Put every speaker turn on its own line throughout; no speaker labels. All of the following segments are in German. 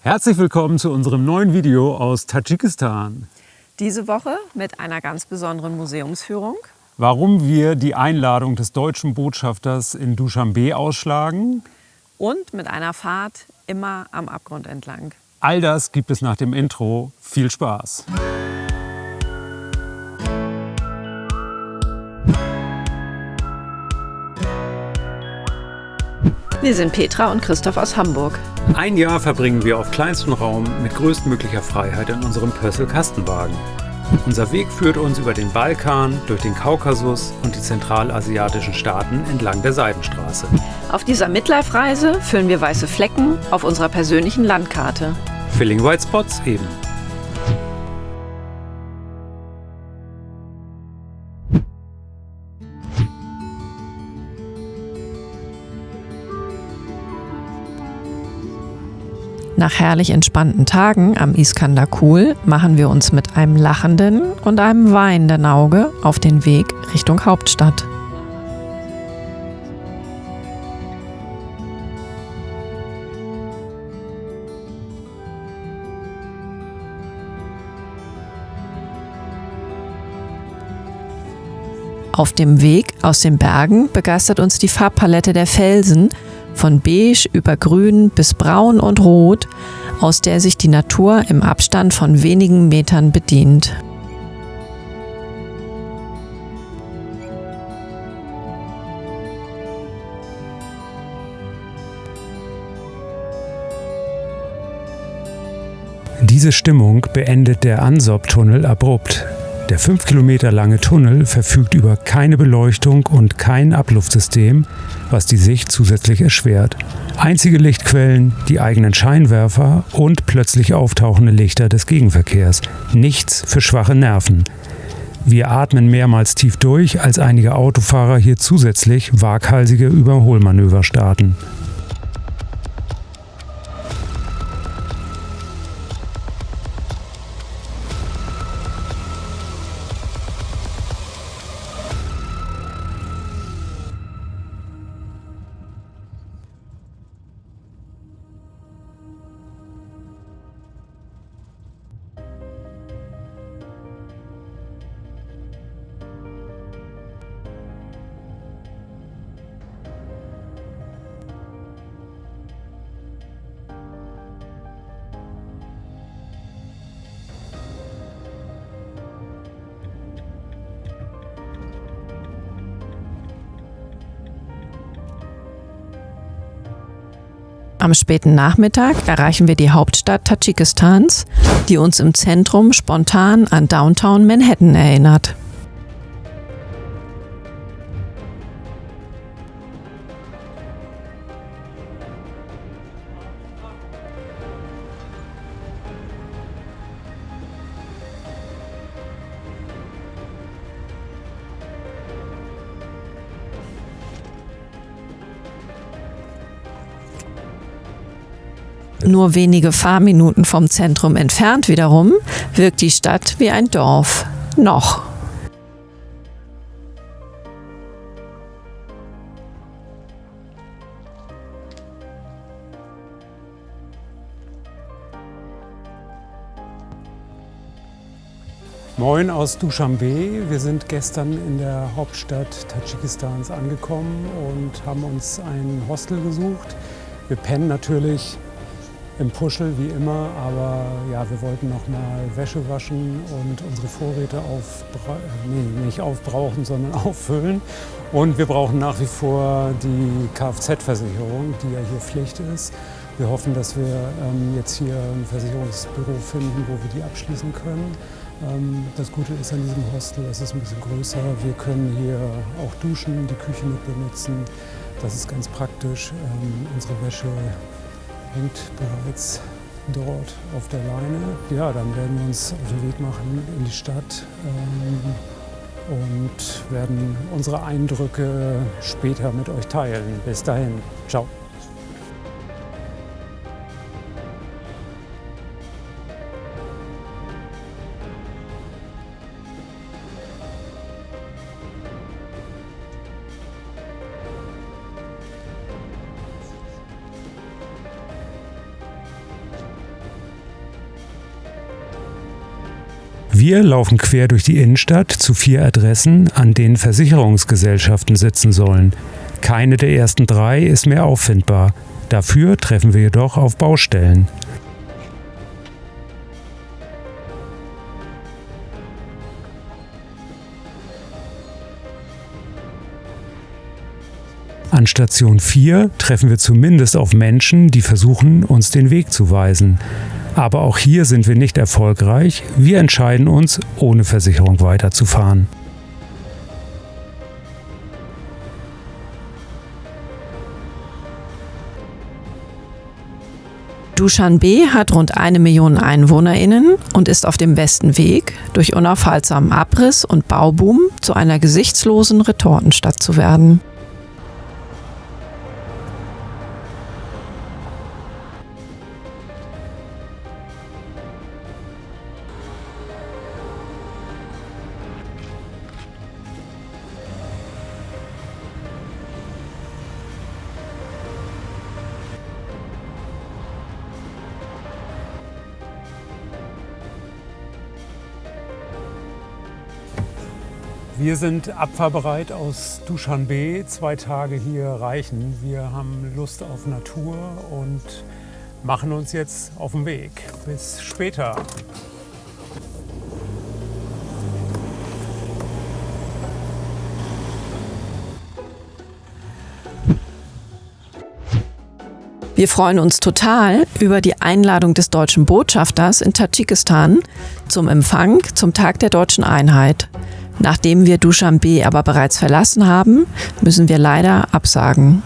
Herzlich willkommen zu unserem neuen Video aus Tadschikistan.
Diese Woche mit einer ganz besonderen Museumsführung.
Warum wir die Einladung des deutschen Botschafters in Duschanbe ausschlagen.
Und mit einer Fahrt immer am Abgrund entlang.
All das gibt es nach dem Intro. Viel Spaß!
Wir sind Petra und Christoph aus Hamburg.
Ein Jahr verbringen wir auf kleinstem Raum mit größtmöglicher Freiheit in unserem Pössl-Kastenwagen. Unser Weg führt uns über den Balkan, durch den Kaukasus und die zentralasiatischen Staaten entlang der Seidenstraße.
Auf dieser Midlife-Reise füllen wir weiße Flecken auf unserer persönlichen Landkarte.
Filling White Spots eben.
Nach herrlich entspannten Tagen am Iskandar-Kul machen wir uns mit einem lachenden und einem weinenden Auge auf den Weg Richtung Hauptstadt. Auf dem Weg aus den Bergen begeistert uns die Farbpalette der Felsen, von beige über grün bis braun und rot, aus der sich die Natur im Abstand von wenigen Metern bedient.
Diese Stimmung beendet der Ansop-Tunnel abrupt. Der 5 Kilometer lange Tunnel verfügt über keine Beleuchtung und kein Abluftsystem, was die Sicht zusätzlich erschwert. Einzige Lichtquellen, die eigenen Scheinwerfer und plötzlich auftauchende Lichter des Gegenverkehrs. Nichts für schwache Nerven. Wir atmen mehrmals tief durch, als einige Autofahrer hier zusätzlich waghalsige Überholmanöver starten.
Am späten Nachmittag erreichen wir die Hauptstadt Tadschikistans, die uns im Zentrum spontan an Downtown Manhattan erinnert. Nur wenige Fahrminuten vom Zentrum entfernt wiederum wirkt die Stadt wie ein Dorf. Noch.
Moin aus Duschanbe. Wir sind gestern in der Hauptstadt Tadschikistans angekommen und haben uns ein Hostel gesucht. Wir pennen natürlich im Puschel wie immer, aber ja, wir wollten noch mal Wäsche waschen und unsere Vorräte nicht aufbrauchen, sondern auffüllen. Und wir brauchen nach wie vor die Kfz-Versicherung, die ja hier Pflicht ist. Wir hoffen, dass wir jetzt hier ein Versicherungsbüro finden, wo wir die abschließen können. Das Gute ist an diesem Hostel, es ist ein bisschen größer. Wir können hier auch duschen, die Küche mit benutzen. Das ist ganz praktisch. Unsere Wäsche hängt bereits dort auf der Leine. Ja, dann werden wir uns auf den Weg machen in die Stadt und werden unsere Eindrücke später mit euch teilen. Bis dahin, ciao. Wir laufen quer durch die Innenstadt zu 4 Adressen, an denen Versicherungsgesellschaften sitzen sollen. Keine der ersten 3 ist mehr auffindbar. Dafür treffen wir jedoch auf Baustellen. An Station 4 treffen wir zumindest auf Menschen, die versuchen, uns den Weg zu weisen. Aber auch hier sind wir nicht erfolgreich. Wir entscheiden uns, ohne Versicherung weiterzufahren.
Duschanbe hat rund 1 Million EinwohnerInnen und ist auf dem besten Weg, durch unaufhaltsamen Abriss und Bauboom zu einer gesichtslosen Retortenstadt zu werden.
Wir sind abfahrbereit aus Duschanbe. 2 Tage hier reichen. Wir haben Lust auf Natur und machen uns jetzt auf den Weg. Bis später.
Wir freuen uns total über die Einladung des deutschen Botschafters in Tadschikistan zum Empfang zum Tag der Deutschen Einheit. Nachdem wir Duschanbe aber bereits verlassen haben, müssen wir leider absagen.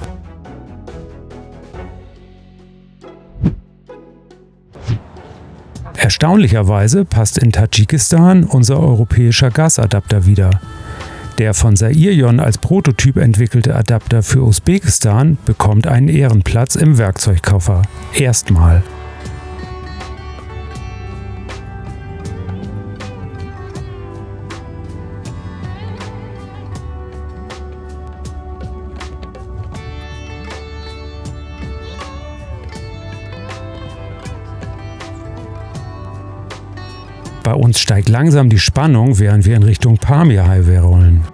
Erstaunlicherweise passt in Tadschikistan unser europäischer Gasadapter wieder. Der von Sairjon als Prototyp entwickelte Adapter für Usbekistan bekommt einen Ehrenplatz im Werkzeugkoffer. Erstmal. Bei uns steigt langsam die Spannung, während wir in Richtung Pamir Highway rollen.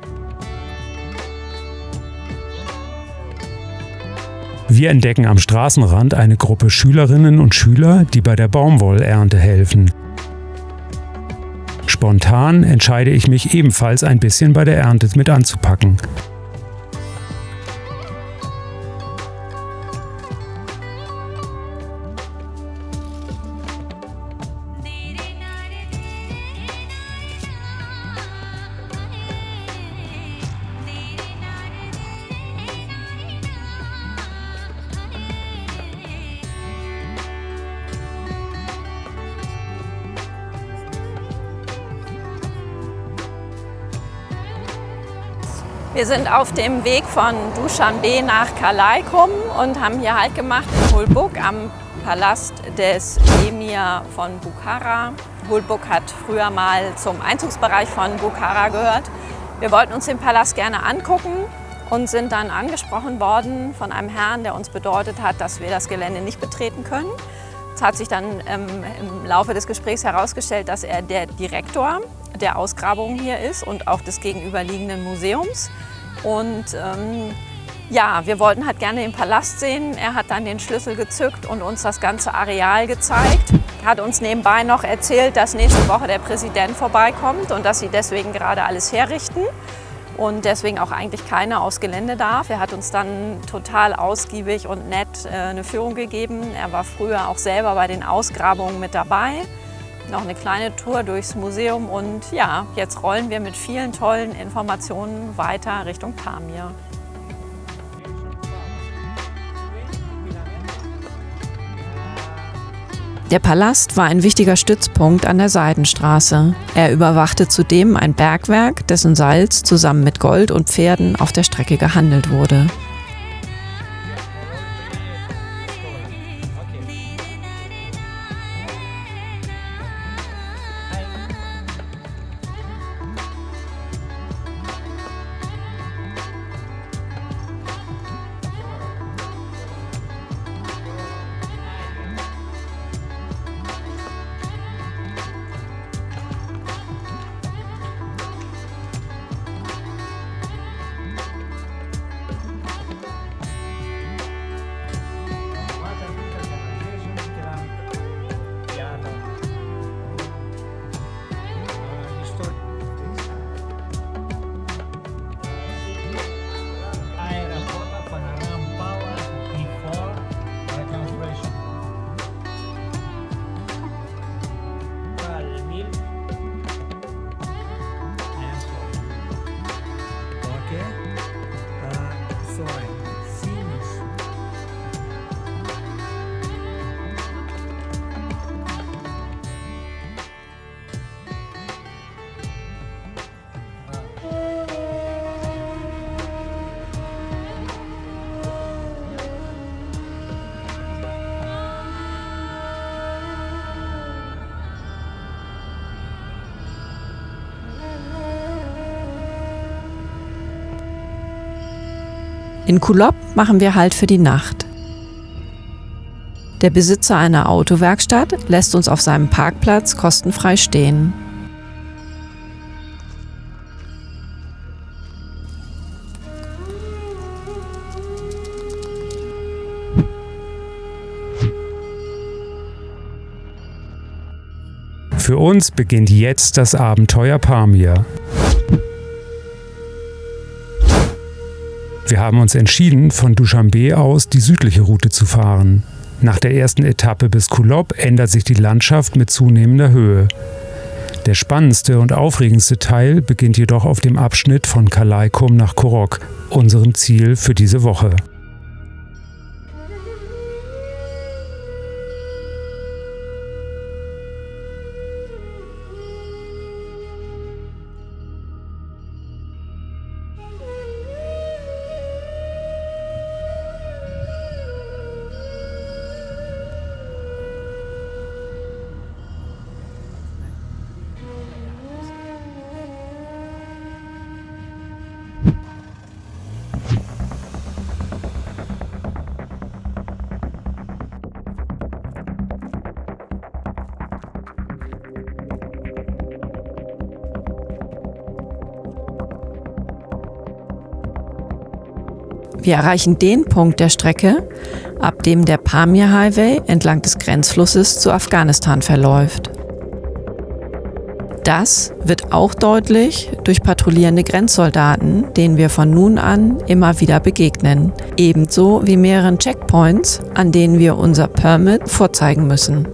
Wir entdecken am Straßenrand eine Gruppe Schülerinnen und Schüler, die bei der Baumwollernte helfen. Spontan entscheide ich mich ebenfalls ein bisschen bei der Ernte mit anzupacken.
Wir sind auf dem Weg von Duschanbe nach Kalaykum und haben hier Halt gemacht in Hulbuk am Palast des Emir von Bukhara. Hulbuk hat früher mal zum Einzugsbereich von Bukhara gehört. Wir wollten uns den Palast gerne angucken und sind dann angesprochen worden von einem Herrn, der uns bedeutet hat, dass wir das Gelände nicht betreten können. Es hat sich dann im Laufe des Gesprächs herausgestellt, dass er der Direktor der Ausgrabungen hier ist und auch des gegenüberliegenden Museums. Und ja, wir wollten halt gerne den Palast sehen. Er hat dann den Schlüssel gezückt und uns das ganze Areal gezeigt. Hat uns nebenbei noch erzählt, dass nächste Woche der Präsident vorbeikommt und dass sie deswegen gerade alles herrichten und deswegen auch eigentlich keiner aufs Gelände darf. Er hat uns dann total ausgiebig und nett eine Führung gegeben. Er war früher auch selber bei den Ausgrabungen mit dabei. Noch eine kleine Tour durchs Museum und ja, jetzt rollen wir mit vielen tollen Informationen weiter Richtung Pamir. Der Palast war ein wichtiger Stützpunkt an der Seidenstraße. Er überwachte zudem ein Bergwerk, dessen Salz zusammen mit Gold und Pferden auf der Strecke gehandelt wurde. In Kulob machen wir Halt für die Nacht. Der Besitzer einer Autowerkstatt lässt uns auf seinem Parkplatz kostenfrei stehen.
Für uns beginnt jetzt das Abenteuer Pamir. Wir haben uns entschieden, von Duschanbe aus die südliche Route zu fahren. Nach der ersten Etappe bis Kulob ändert sich die Landschaft mit zunehmender Höhe. Der spannendste und aufregendste Teil beginnt jedoch auf dem Abschnitt von Kalaykum nach Korok, unserem Ziel für diese Woche.
Wir erreichen den Punkt der Strecke, ab dem der Pamir Highway entlang des Grenzflusses zu Afghanistan verläuft. Das wird auch deutlich durch patrouillierende Grenzsoldaten, denen wir von nun an immer wieder begegnen, ebenso wie mehreren Checkpoints, an denen wir unser Permit vorzeigen müssen.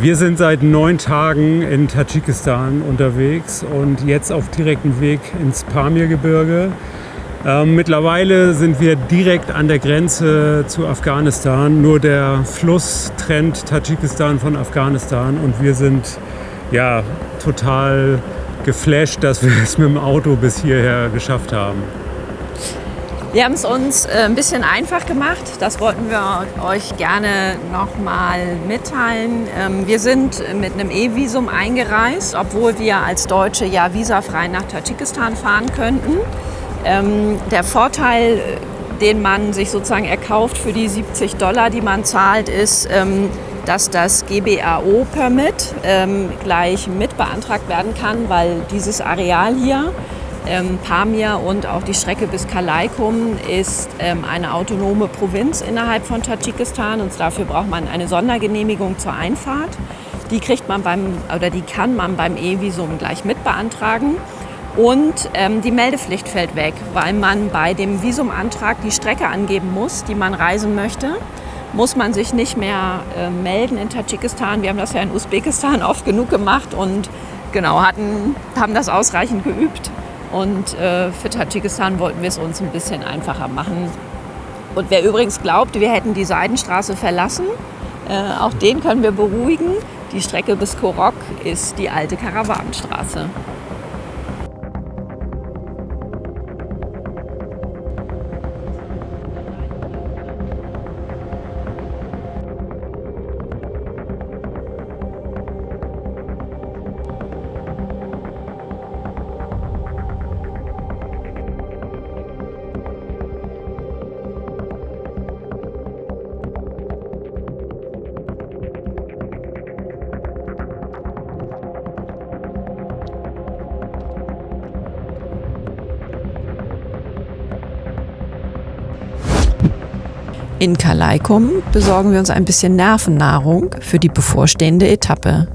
Wir sind seit 9 Tagen in Tadschikistan unterwegs und jetzt auf direktem Weg ins Pamir-Gebirge. Mittlerweile sind wir direkt an der Grenze zu Afghanistan. Nur der Fluss trennt Tadschikistan von Afghanistan und wir sind total geflasht, dass wir es mit dem Auto bis hierher geschafft haben.
Wir haben es uns ein bisschen einfach gemacht. Das wollten wir euch gerne nochmal mitteilen. Wir sind mit einem E-Visum eingereist, obwohl wir als Deutsche ja visafrei nach Tadschikistan fahren könnten. Der Vorteil, den man sich sozusagen erkauft für die $70, die man zahlt, ist, dass das GBAO-Permit gleich mit beantragt werden kann, weil dieses Areal hier, Pamir und auch die Strecke bis Kalaykum, ist eine autonome Provinz innerhalb von Tadschikistan und dafür braucht man eine Sondergenehmigung zur Einfahrt. Die kann man beim E-Visum gleich mit beantragen. Und die Meldepflicht fällt weg, weil man bei dem Visumantrag die Strecke angeben muss, die man reisen möchte. Muss man sich nicht mehr melden in Tadschikistan. Wir haben das ja in Usbekistan oft genug gemacht und haben das ausreichend geübt. Und für Tadschikistan wollten wir es uns ein bisschen einfacher machen. Und wer übrigens glaubt, wir hätten die Seidenstraße verlassen, auch den können wir beruhigen. Die Strecke bis Korok ist die alte Karawanenstraße. In Kalaykum besorgen wir uns ein bisschen Nervennahrung für die bevorstehende Etappe.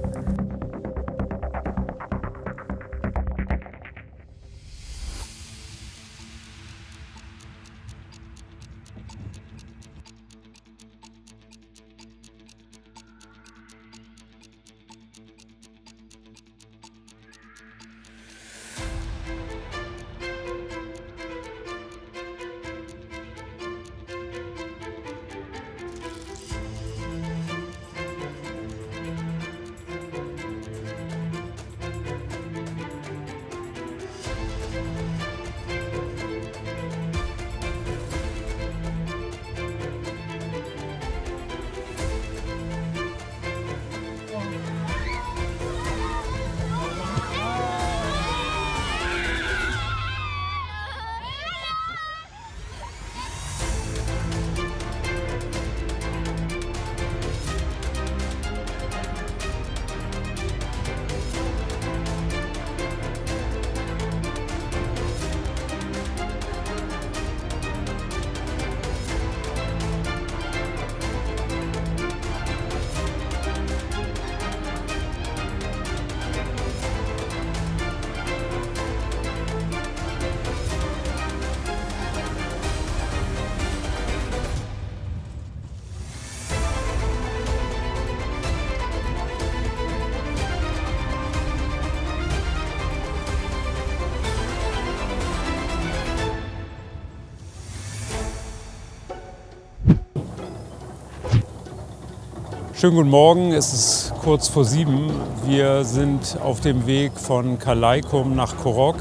Schönen guten Morgen, es ist kurz vor 7. Wir sind auf dem Weg von Calaycum nach Korok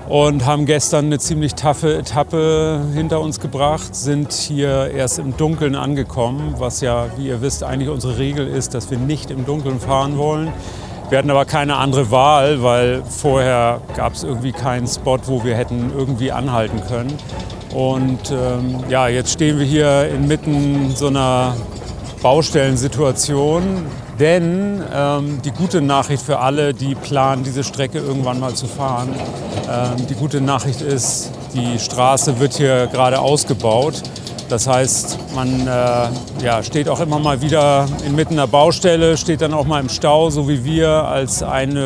und haben gestern eine ziemlich taffe Etappe hinter uns gebracht, sind hier erst im Dunkeln angekommen, was ja, wie ihr wisst, eigentlich unsere Regel ist, dass wir nicht im Dunkeln fahren wollen. Wir hatten aber keine andere Wahl, weil vorher gab es irgendwie keinen Spot, wo wir hätten irgendwie anhalten können. Und ja, jetzt stehen wir hier inmitten so einer Baustellensituation, denn die gute Nachricht für alle, die planen, diese Strecke irgendwann mal zu fahren, die gute Nachricht ist, die Straße wird hier gerade ausgebaut. Das heißt, man steht auch immer mal wieder inmitten der Baustelle, steht dann auch mal im Stau, so wie wir, als ein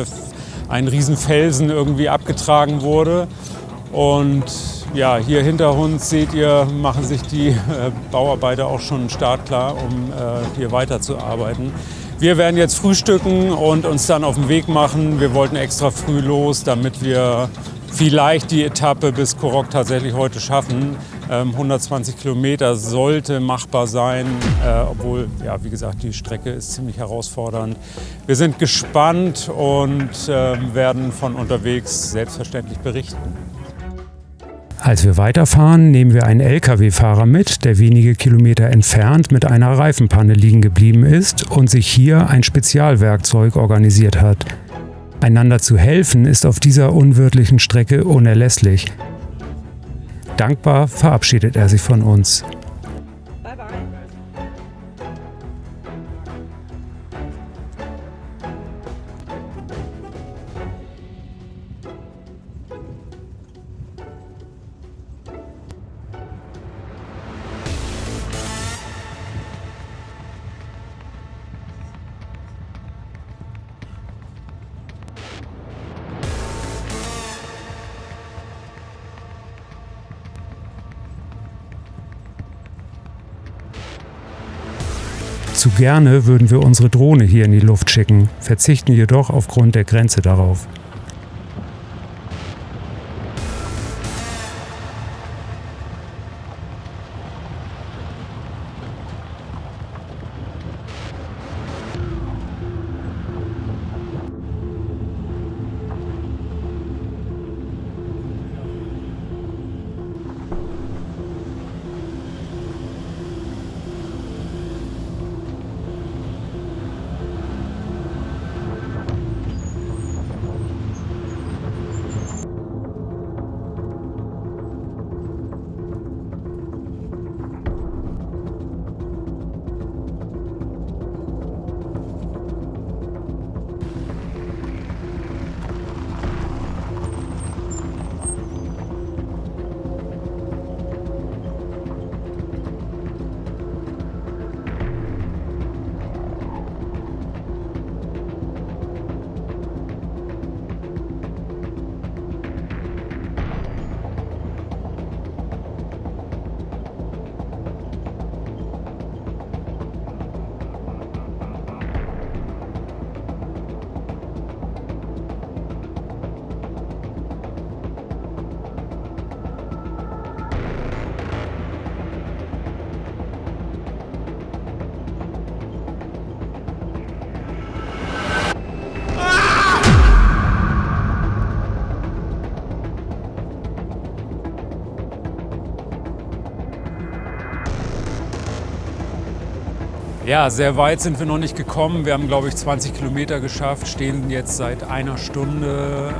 Riesenfelsen irgendwie abgetragen wurde. Und ja, hier hinter uns seht ihr, machen sich die Bauarbeiter auch schon startklar, um hier weiterzuarbeiten. Wir werden jetzt frühstücken und uns dann auf den Weg machen. Wir wollten extra früh los, damit wir vielleicht die Etappe bis Korok tatsächlich heute schaffen. 120 Kilometer sollte machbar sein, obwohl, ja, wie gesagt, die Strecke ist ziemlich herausfordernd. Wir sind gespannt und werden von unterwegs selbstverständlich berichten.
Als wir weiterfahren, nehmen wir einen Lkw-Fahrer mit, der wenige Kilometer entfernt mit einer Reifenpanne liegen geblieben ist und sich hier ein Spezialwerkzeug organisiert hat. Einander zu helfen ist auf dieser unwirtlichen Strecke unerlässlich. Dankbar verabschiedet er sich von uns.
Bye bye.
Zu gerne würden wir unsere Drohne hier in die Luft schicken, verzichten jedoch aufgrund der Grenze darauf.
Ja, sehr weit sind wir noch nicht gekommen. Wir haben, glaube ich, 20 Kilometer geschafft, stehen jetzt seit einer Stunde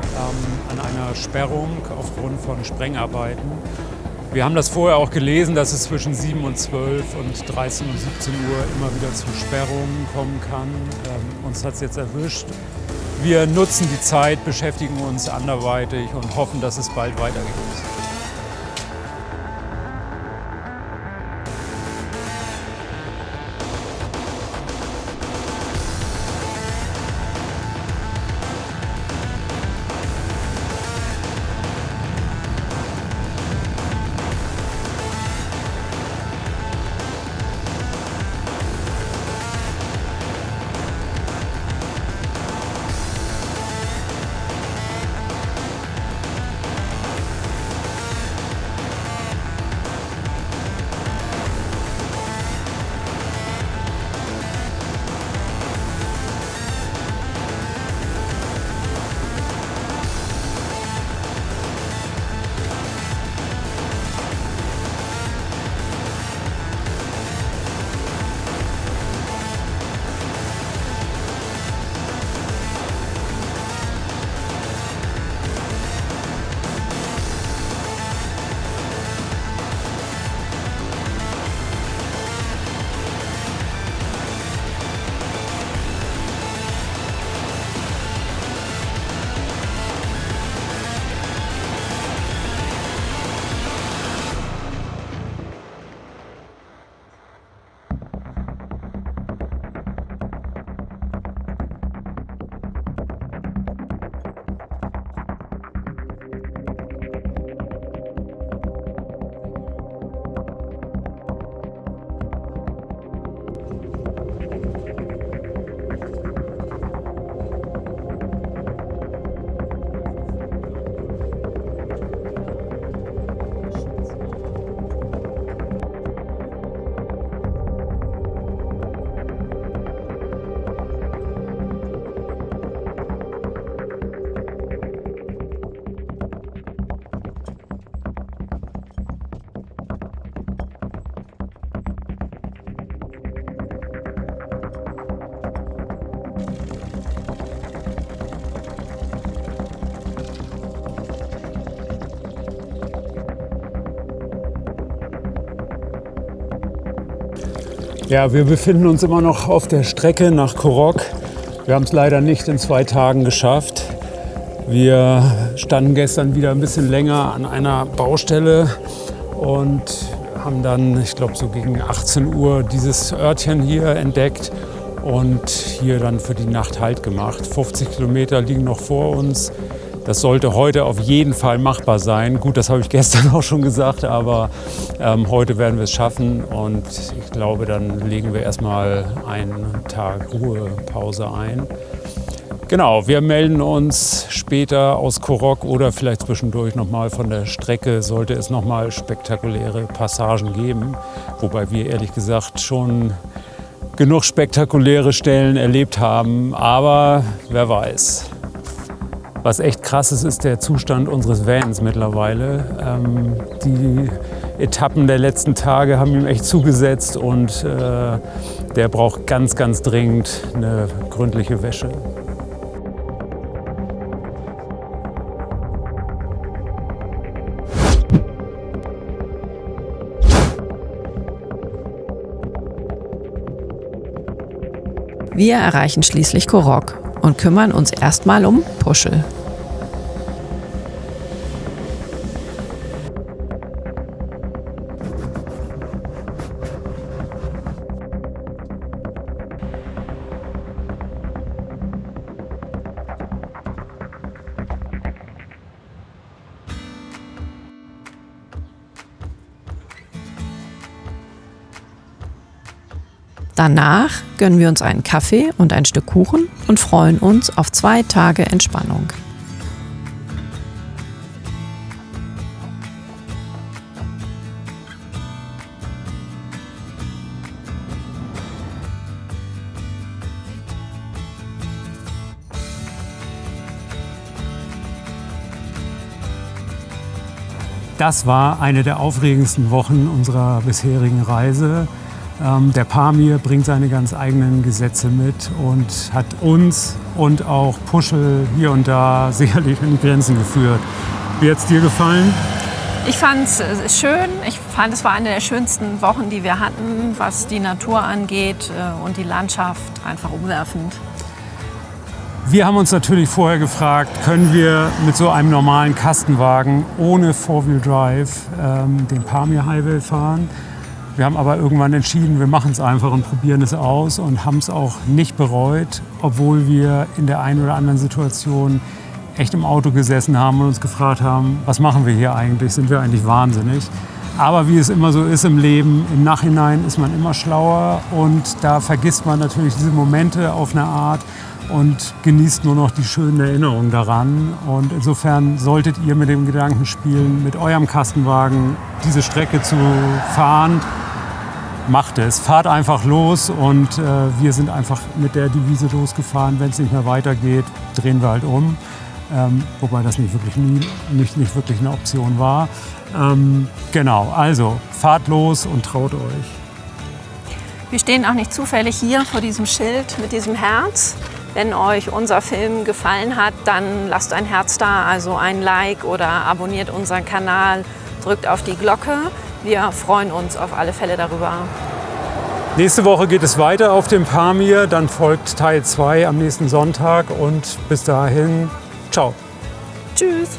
an einer Sperrung aufgrund von Sprengarbeiten. Wir haben das vorher auch gelesen, dass es zwischen 7 und 12 und 13 und 17 Uhr immer wieder zu Sperrungen kommen kann. Uns hat es jetzt erwischt. Wir nutzen die Zeit, beschäftigen uns anderweitig und hoffen, dass es bald weitergeht. Ja, wir befinden uns immer noch auf der Strecke nach Korok. Wir haben es leider nicht in 2 Tagen geschafft. Wir standen gestern wieder ein bisschen länger an einer Baustelle und haben dann, ich glaube so gegen 18 Uhr, dieses Örtchen hier entdeckt und hier dann für die Nacht Halt gemacht. 50 Kilometer liegen noch vor uns. Das sollte heute auf jeden Fall machbar sein. Gut, das habe ich gestern auch schon gesagt, aber heute werden wir es schaffen und ich glaube, dann legen wir erstmal einen Tag Ruhepause ein. Genau, wir melden uns später aus Korok oder vielleicht zwischendurch nochmal von der Strecke, sollte es nochmal spektakuläre Passagen geben. Wobei wir ehrlich gesagt schon genug spektakuläre Stellen erlebt haben, aber wer weiß. Was echt krass ist, ist der Zustand unseres Vans mittlerweile. Die Etappen der letzten Tage haben ihm echt zugesetzt und der braucht ganz, ganz dringend eine gründliche Wäsche.
Wir erreichen schließlich Korok und kümmern uns erstmal um Puschel. Danach gönnen wir uns einen Kaffee und ein Stück Kuchen und freuen uns auf 2 Tage Entspannung.
Das war eine der aufregendsten Wochen unserer bisherigen Reise. Der Pamir bringt seine ganz eigenen Gesetze mit und hat uns und auch Puschel hier und da sicherlich in die Grenzen geführt. Wie hat es dir gefallen?
Ich fand es schön. Ich fand, es war eine der schönsten Wochen, die wir hatten, was die Natur angeht und die Landschaft einfach umwerfend.
Wir haben uns natürlich vorher gefragt, können wir mit so einem normalen Kastenwagen ohne Four-Wheel-Drive den Pamir Highway fahren? Wir haben aber irgendwann entschieden, wir machen es einfach und probieren es aus und haben es auch nicht bereut, obwohl wir in der einen oder anderen Situation echt im Auto gesessen haben und uns gefragt haben, was machen wir hier eigentlich, sind wir eigentlich wahnsinnig? Aber wie es immer so ist im Leben, im Nachhinein ist man immer schlauer und da vergisst man natürlich diese Momente auf eine Art und genießt nur noch die schönen Erinnerungen daran. Und insofern solltet ihr mit dem Gedanken spielen, mit eurem Kastenwagen diese Strecke zu fahren, macht es. Fahrt einfach los und wir sind einfach mit der Devise losgefahren. Wenn es nicht mehr weitergeht, drehen wir halt um. Wobei das nicht wirklich eine Option war. Genau, also fahrt los und traut euch.
Wir stehen auch nicht zufällig hier vor diesem Schild mit diesem Herz. Wenn euch unser Film gefallen hat, dann lasst ein Herz da, also ein Like oder abonniert unseren Kanal, drückt auf die Glocke. Wir freuen uns auf alle Fälle darüber.
Nächste Woche geht es weiter auf dem Pamir, dann folgt Teil 2 am nächsten Sonntag und bis dahin, ciao.
Tschüss.